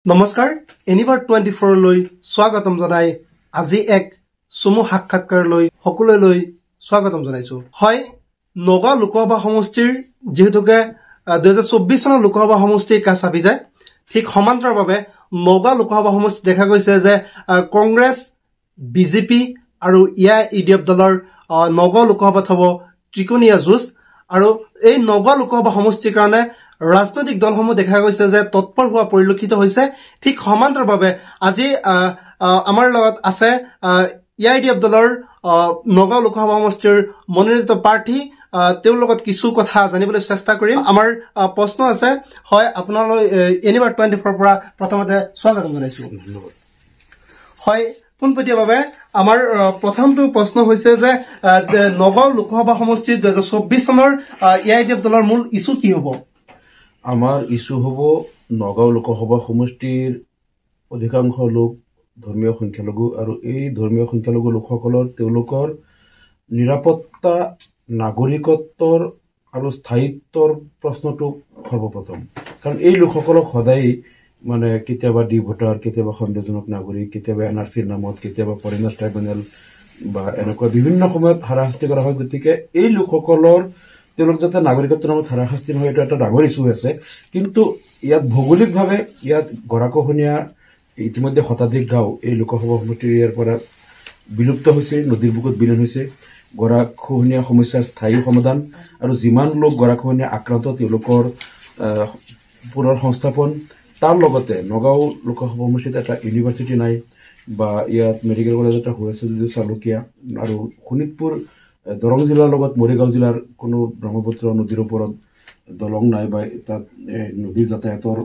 নমস্কাৰ এনিভাৰ 24 লৈ স্বাগতম জনাই আজি এক চমু সাক্ষাৎকাৰলৈ সকলোলৈ স্বাগতম জনাইছো হয় নগা লোকসভা সমষ্টিৰ যেহেতুকে 2024 চনৰ লোকসভা সমষ্টিৰ কাছ চাপি যায় ঠিক সমান্তৰালভাৱে নগা লোকসভা সমষ্টি দেখা গৈছে যে কংগ্ৰেছ বিজেপি আৰু ইডিএফ দলৰ নগা লোকসভাত হ'ব ত্ৰিকোণীয়া যুঁজ আৰু এই নগা লোকসভা সমষ্টিৰ কাৰণে ৰাজনৈতিক দলসমূহ দেখা গৈছে যে তৎপৰ হোৱা পৰিলক্ষিত হৈছে ঠিক সমান্তৰালভাৱে আজি আমাৰ লগত আছে ইডিএফ দলৰ নগাঁও লোকসভা সমষ্টিৰ মনোনীত প্ৰাৰ্থী তেওঁৰ লগত কিছু কথা জানিবলৈ চেষ্টা কৰিম আমাৰ প্ৰশ্ন আছে হয় আপোনালৈ এনিভাৰ 24 পৰা প্ৰথমতে স্বাগতম জনাইছো হয় পোনপটীয়াভাৱে আমাৰ প্ৰথমটো প্ৰশ্ন হৈছে যে নগাঁও লোকসভা সমষ্টিৰ 2024 চনৰ ইডিএফ দলৰ মূল ইছ্যু কি হ'ব আমাৰ ইছ্যু হ'ব নগাঁও লোকসভা সমষ্টিৰ অধিকাংশ লোক ধৰ্মীয় সংখ্যালঘু আৰু এই ধৰ্মীয় সংখ্যালঘু লোকসকলৰ তেওঁলোকৰ নিৰাপত্তা নাগৰিকত্বৰ আৰু স্থায়িত্বৰ প্ৰশ্নটো সৰ্বপ্ৰথম কাৰণ এই লোকসকলক সদায় মানে কেতিয়াবা ডি ভোটাৰ কেতিয়াবা সন্দেহজনক নাগৰিক কেতিয়াবা এনআৰচিৰ নামত কেতিয়াবা ফৰেনাৰ্ছ ট্ৰাইব্যুনেল বা এনেকুৱা বিভিন্ন সময়ত হাৰাশাস্তি কৰা হয় গতিকে এই লোকসকলৰ তেওঁলোক যাতে নাগৰিকত্বৰ নামত হাৰাশাস্তি নহয় এইটো এটা ডাঙৰ ইছ্যু আছে কিন্তু ইয়াত ভৌগোলিকভাৱে ইয়াত গৰাখহনীয়া ইতিমধ্যে শতাধিক গাঁও এই লোকসভা সমষ্টিৰ ইয়াৰ পৰা বিলুপ্ত হৈছে নদীৰ বুকুত বিলীন হৈছে গৰাখহনীয়া সমস্যাৰ স্থায়ী সমাধান আৰু যিমান লোক গৰাখহনীয়া আক্ৰান্ত তেওঁলোকৰ পুনৰ সংস্থাপন তাৰ লগতে নগাঁও লোকসভা সমষ্টিত এটা ইউনিভাৰ্চিটি নাই বা ইয়াত মেডিকেল কলেজ এটা হৈ আছে যদিও চালুকীয়া আৰু শোণিতপুৰ দৰং জিলাৰ লগত মৰিগাঁও জিলাৰ কোনো ব্ৰহ্মপুত্ৰ নদীৰ ওপৰত দলং নাই বা তাত নদীৰ যাতায়াতৰ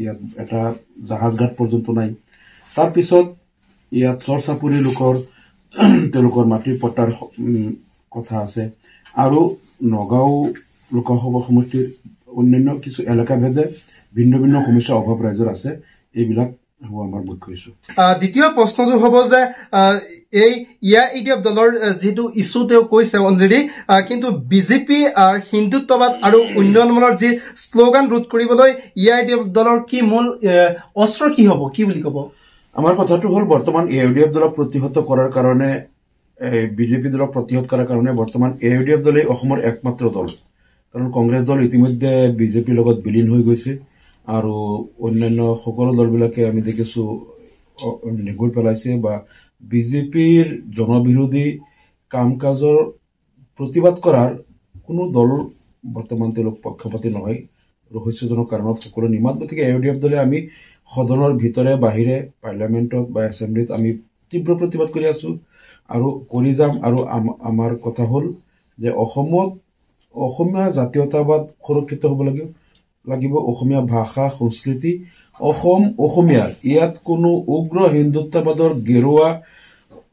ইয়াত এটা জাহাজ ঘাট পৰ্যন্ত নাই তাৰপিছত ইয়াত চৰ চাপৰি লোকৰ তেওঁলোকৰ মাটিৰ পট্টাৰ কথা আছে আৰু নগাঁও লোকসভা সমষ্টিৰ অন্যান্য কিছু এলেকাভেদে ভিন্ন ভিন্ন সমস্যা অভাৱ ৰাজ্যৰ আছে এইবিলাক হ'ব আমাৰ মুখ্য ইছ্যু দ্বিতীয় প্ৰশ্নটো হ'ব যে এই ইডিএফ দলৰ যেটো ইছ্যু তেওঁ কৈছে অলৰেডি কিন্তু বিজেপি হিন্দুত্ববাদ আৰু উন্নয়নমূলক যি স্লোগান ৰোধ কৰিবলৈ ইডিএফ দলৰ কি মূল অস্ত্ৰ কি হ'ব কি বুলি ক'ব আমাৰ কথাটো হ'ল বৰ্তমান ইডিএফ দলক প্ৰতিহত কৰাৰ কাৰণে বিজেপি দলক প্ৰতিহত কৰাৰ কাৰণে বৰ্তমান ইডিএফ দলেই অসমৰ একমাত্ৰ দল কাৰণ কংগ্ৰেছ দল ইতিমধ্যে বিজেপিৰ লগত বিলীন হৈ গৈছে আৰু অন্যান্য সকলো দলবিলাকে আমি দেখিছো নেগুৰ পেলাইছে বা বিজেপিৰ জনবিৰোধী কাম কাজৰ প্ৰতিবাদ কৰাৰ কোনো দল বৰ্তমান তেওঁলোক পক্ষপাতী নহয় ৰহস্যজনক কাৰণত সকলো নিমাত গতিকে ইডিএফ দলে আমি সদনৰ ভিতৰে বাহিৰে পাৰ্লিয়ামেণ্টত বা এছেম্বলিত আমি তীব্ৰ প্ৰতিবাদ কৰি আছো আৰু কৰি যাম আৰু আমাৰ কথা হ'ল যে অসমত অসমীয়া জাতীয়তাবাদ সুৰক্ষিত হ'ব লাগিব অসমীয়া ভাষা সংস্কৃতি অসমীয়াৰ ইয়াত কোনো উগ্ৰ হিন্দুত্ববাদৰ গেৰুৱা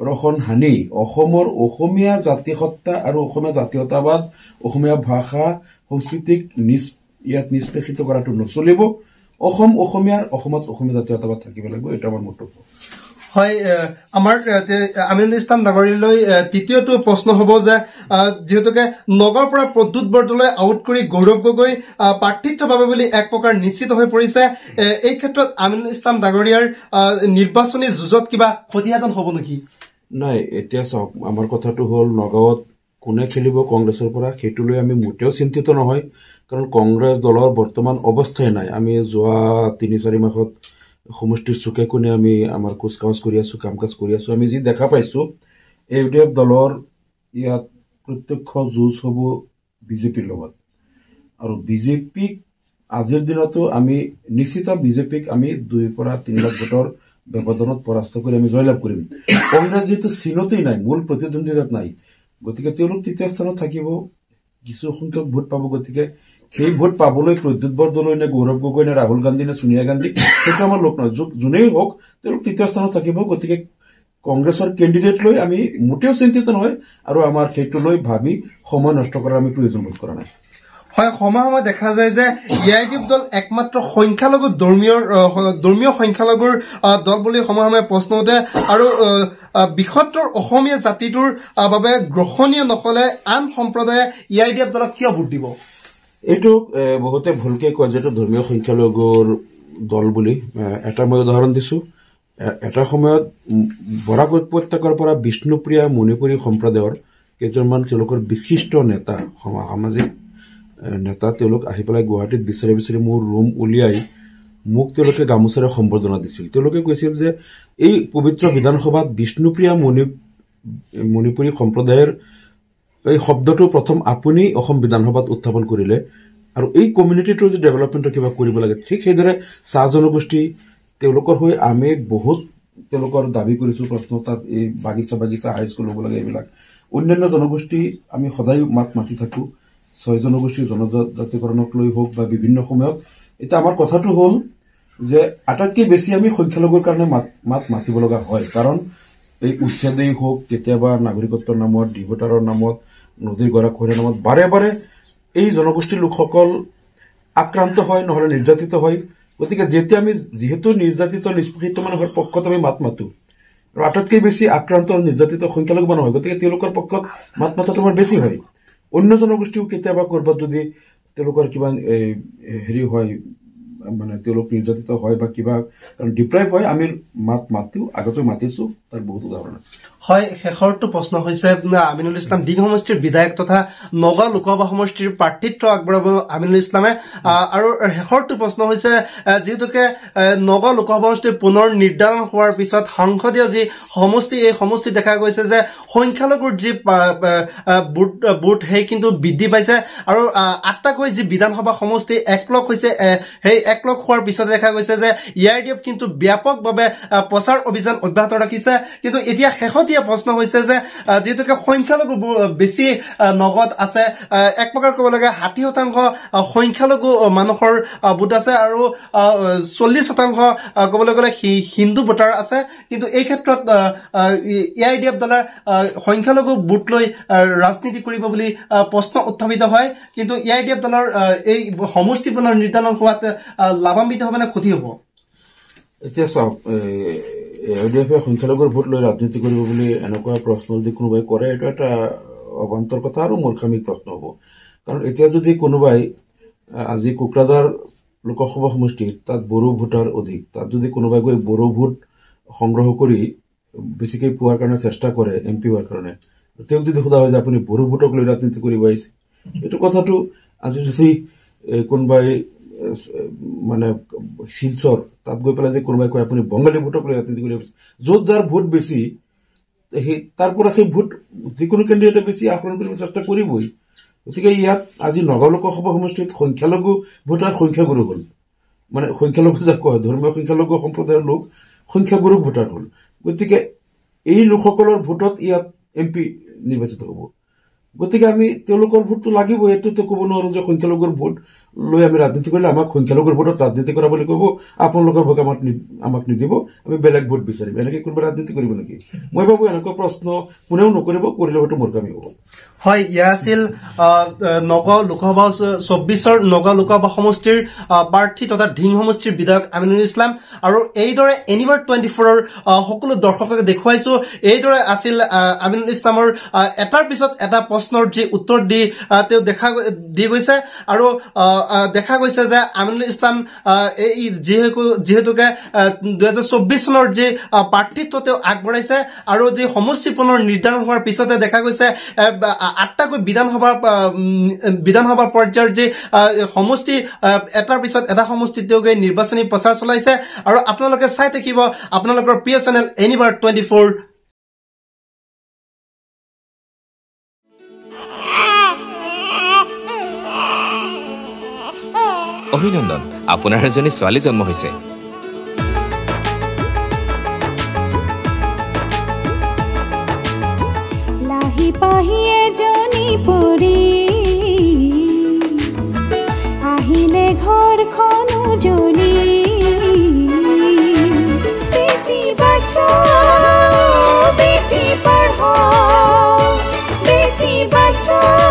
ৰখন হানি অসমৰ অসমীয়া জাতিসত্তা আৰু অসমীয়া জাতীয়তাবাদ অসমীয়া ভাষা সংস্কৃতিক ইয়াত নিষ্পেষিত কৰাটো নচলিব অসমীয়াৰ অসমত অসমীয়া জাতীয়তাবাদ থাকিব লাগিব এটা আমাৰ মন্তব্য হয় আমাৰ আমিনুল ইছলাম ডাঙৰীয়ালৈ তৃতীয়টো প্ৰশ্ন হ'ব যে যেহেতুকে নগাঁৱৰ পৰা প্ৰদ্যুৎ বৰদলৈ আউট কৰি গৌৰৱ গগৈ প্ৰাৰ্থিত্ব পাবে বুলি এক প্ৰকাৰ নিশ্চিত হৈ পৰিছে এই ক্ষেত্ৰত আমিনুল ইছলাম ডাঙৰীয়াৰ নিৰ্বাচনী যুঁজত কিবা ক্ষতিসাধন হ'ব নেকি নাই এতিয়া চাওক আমাৰ কথাটো হ'ল নগাঁৱত কোনে খেলিব কংগ্ৰেছৰ পৰা সেইটো লৈ আমি মোটেও চিন্তিত নহয় কাৰণ কংগ্ৰেছ দলৰ বৰ্তমান অৱস্থাই নাই আমি যোৱা 3-4 মাহত সমষ্টিৰ চুকে কোণে আমি আমাৰ কুচকাৱাজ কৰি আছো কাম কাজ কৰি আছো আমি যি দেখা পাইছো ইডিএফ দলৰ ইয়াত প্ৰত্যক্ষ যুঁজ হ'ব বিজেপিৰ লগত আৰু বিজেপিক আজিৰ দিনতো আমি নিশ্চিত বিজেপিক আমি 2 পৰা 3 লাখ ভোটৰ ব্যৱধানত পৰাস্ত কৰি আমি জয়লাভ কৰিম কংগ্ৰেছ যিটো চিনতেই নাই মূল প্ৰতিদ্বন্দ্বিতাত নাই গতিকে তেওঁলোক তৃতীয় স্থানত থাকিব কিছু সংখ্যক ভোট পাব গতিকে সেই ভোট পাবলৈ প্ৰদ্যুৎ বৰদলৈ নে গৌৰৱ গগৈ নে ৰাহুল গান্ধী নে সোনিয়া গান্ধী সেইটো আমাৰ লোক নহয় যোনেই হওক তেওঁলোক তৃতীয় স্থানত থাকিব গতিকে কংগ্ৰেছৰ কেণ্ডিডেট লৈ আমি মোটেও চিন্তিত নহয় আৰু আমাৰ সেইটো লৈ ভাবি সময় নষ্ট কৰাৰ আমি প্ৰয়োজন বোধ কৰা নাই হয় সময় দেখা যায় যে ইডিএফ দল একমাত্ৰ সংখ্যালঘু ধৰ্মীয় সংখ্যালঘুৰ দল বুলি সময় প্ৰশ্ন উঠে আৰু বৃহত্তৰ অসমীয়া জাতিটোৰ বাবে গ্ৰহণীয় নকলে আন সম্প্ৰদায়ে ইডিএফ দলক কিয় ভোট দিব এইটো বহুতে ভুলকে কয় যে ধৰ্মীয় সংখ্যালঘুৰ দল বুলি এটা মই উদাহৰণ দিছোঁ এটা সময়ত বৰাক উপত্যকাৰ পৰা বিষ্ণুপ্ৰিয়া মণিপুৰী সম্প্ৰদায়ৰ কেইজনমান তেওঁলোকৰ বিশিষ্ট নেতা সামাজিক নেতা তেওঁলোক আহি পেলাই গুৱাহাটীত বিচাৰি বিচাৰি মোৰ ৰুম উলিয়াই মোক তেওঁলোকে গামোচাৰে সম্বৰ্ধনা দিছিল তেওঁলোকে কৈছিল যে এই পবিত্ৰ বিধানসভাত বিষ্ণুপ্ৰিয়া মণিপুৰী সম্প্ৰদায়ৰ এই শব্দটো প্ৰথম আপুনি অসম বিধানসভাত উত্থাপন কৰিলে আৰু এই কমিউনিটিটোৰ যে ডেভেলপমেণ্টৰ কিবা কৰিব লাগে ঠিক সেইদৰে চাহ জনগোষ্ঠী তেওঁলোকৰ হৈ আমি বহুত তেওঁলোকৰ দাবী কৰিছোঁ প্ৰশ্ন তাত এই বাগিচা হাইস্কুল হ'ব লাগে এইবিলাক অন্যান্য জনগোষ্ঠী আমি সদায় মাতি থাকোঁ 6 জনগোষ্ঠীৰ জনজাতিকৰণক লৈ হওক বা বিভিন্ন সময়ত এতিয়া আমাৰ কথাটো হ'ল যে আটাইতকৈ বেছি আমি সংখ্যালঘুৰ কাৰণে মাতিব লগা হয় কাৰণ এই উচ্ছেদেই হওক কেতিয়াবা নাগৰিকত্বৰ নামত ডিভোটাৰৰ নামত নদীৰ গৰাখহনীয়াৰ নামত বাৰে বাৰে এই জনগোষ্ঠীৰ লোকসকল আক্ৰান্ত হয় নহলে নিৰ্যাতিত হয় গতিকে যেতিয়া আমি যেহেতু নিৰ্যাতিত নিষ্পেষিত মানুহৰ পক্ষত আমি মাতো আৰু আটাইতকৈ বেছি আক্ৰান্ত নিৰ্যাতিত সংখ্যালঘু মানুহ হয় গতিকে তেওঁলোকৰ পক্ষত মাতাটো আমাৰ বেছি হয় অন্য জনগোষ্ঠীও কেতিয়াবা ক'ৰবাত যদি তেওঁলোকৰ কিবা হেৰি হয় মানে তেওঁলোক নিৰ্যাতিত হয় বা কিবা কাৰণ ডিপ্ৰাইভ হয় আমি মাতো আগতে মাতিছোঁ তাৰ বহুত উদাহৰণ আছে হয় শেষৰটো প্ৰশ্ন হৈছে আমিনুল ইছলাম দিং সমষ্টিৰ বিধায়ক তথা নগাঁও লোকসভা সমষ্টিৰ প্ৰাৰ্থিত্ব আগবঢ়াব আমিনুল ইছলামে আৰু শেষৰটো প্ৰশ্ন হৈছে যিহেতুকে নগাঁও লোকসভা সমষ্টিৰ পুনৰ নিৰ্ধাৰণ হোৱাৰ পিছত সংসদীয় যি সমষ্টি এই সমষ্টি দেখা গৈছে যে সংখ্যালঘুৰ যি বুথ সেই কিন্তু বৃদ্ধি পাইছে আৰু 8টাকৈ যি বিধানসভা সমষ্টি একলগ হৈছে সেই একলগ হোৱাৰ পিছত দেখা গৈছে যে EIDF কিন্তু ব্যাপকভাৱে প্ৰচাৰ অভিযান অব্যাহত ৰাখিছে কিন্তু এতিয়া শেহতীয়া প্ৰশ্ন হৈছে যে যেহেতুকে সংখ্যালঘু বেছি নগদ আছে এক প্ৰকাৰ ক'ব লাগে 60% সংখ্যালঘু মানুহৰ বুথ আছে আৰু 40% ক'বলৈ গ'লে হিন্দু ভোটাৰ আছে কিন্তু এই ক্ষেত্ৰত EIDF দলে সংখ্যালঘু বুথ লৈ ৰাজনীতি কৰিব বুলি প্ৰশ্ন উত্থাপিত হয় কিন্তু EIDF দলৰ এই সমষ্টি পুনৰ নিৰ্ধাৰণ হোৱাত লাভান্বিত হ'ব নে ক্ষতি হ'ব এতিয়া চাওক EIDFে সংখ্যালঘুৰ ভোট লৈ ৰাজনীতি কৰিব বুলি এনেকুৱা প্ৰশ্ন যদি কোনোবাই কৰে এইটো এটা অবান্তৰ কথা আৰু মূৰ্খামিক প্ৰশ্ন হ'ব কাৰণ এতিয়া যদি কোনোবাই আজি কোকৰাঝাৰ লোকসভা সমষ্টিত তাত বড়ো ভোটাৰ অধিক তাত যদি কোনোবাই গৈ বড়ো ভোট সংগ্ৰহ কৰি বেছিকৈ পোৱাৰ কাৰণে চেষ্টা কৰে MP হোৱাৰ কাৰণে তেওঁক যদি সোধা হয় যে আপুনি বড়ো ভোটক লৈ ৰাজনীতি কৰিব আহিছে এইটো কথাটো আজি যদি কোনোবাই মানে শিলচৰ তাত গৈ পেলাই যে কোনোবাই কয় আপুনি বঙালী ভোটক লৈ ৰাজনীতি কৰি আহিছে য'ত যাৰ ভোট বেছি সেই তাৰ পৰা সেই ভোট যিকোনো কেণ্ডিডেটে বেছি আহৰণ কৰিব চেষ্টা কৰিবই গতিকে ইয়াত আজি নগাঁও লোকসভা সমষ্টিত সংখ্যালঘু ভোটাৰ সংখ্যাগুৰু হ'ল মানে সংখ্যালঘু যাক কয় ধৰ্মীয় সংখ্যালঘু সম্প্ৰদায়ৰ লোক সংখ্যাগুৰু ভোটাৰ হ'ল গতিকে এই লোকসকলৰ ভোটত ইয়াত MP নিৰ্বাচিত হ'ব গতিকে আমি তেওঁলোকৰ ভোটটো লাগিবই এইটোতো ক'ব নোৱাৰো যে সংখ্যালঘুৰ ভোট লৈ আমি ৰাজনীতি কৰিলে আমাক সংখ্যালঘুৰ ভোটত ৰাজনীতি কৰা বুলি ক'ব আপোনালোকৰ ভোট আমাক নিদিব আমি বেলেগ ভোট বিচাৰিম এনেকৈ কোনোবা ৰাজনীতি কৰিব নেকি মই ভাবো এনেকুৱা প্ৰশ্ন কোনেও নকৰিব কৰিলে হয়তো মূৰ্খামি হ'ব হয় ইয়া আছিল নগাঁও লোকসভা 24ৰ নগাঁও লোকসভা সমষ্টিৰ প্ৰাৰ্থী তথা ঢিং সমষ্টিৰ বিধায়ক আমিনুল ইছলাম আৰু এইদৰে এনিভাৰ 24ৰ সকলো দৰ্শকক দেখুৱাইছো এইদৰে আছিল আমিনুল ইছলামৰ এটাৰ পিছত এটা প্ৰশ্নৰ যি উত্তৰ দি তেওঁ দি গৈছে আৰু দেখা গৈছে যে আমিনুল ইছলাম এই যিহেতুকে 2024 চনৰ যি প্ৰাৰ্থিত্ব তেওঁ আগবঢ়াইছে আৰু যি সমষ্টি পুনৰ নিৰ্ধাৰণ হোৱাৰ পিছতে দেখা গৈছে 8টাকৈ বিধানসভা পৰ্যায়ৰ যি সমষ্টি এটাৰ পিছত এটা সমষ্টি তেওঁকে নিৰ্বাচনী প্ৰচাৰ চলাইছে আৰু আপোনালোকে চাই থাকিব আপোনালোকৰ প্ৰিয় চেনেল এনিভাৰ 24 অভিনন্দন আপোনাৰ এজনী ছোৱালী জন্ম হৈছে লাহি পাহি এজনী পৰি আহিলে ঘৰখন উজলি বেটি বচাও বেটি পঢ়াও বেটি বচাও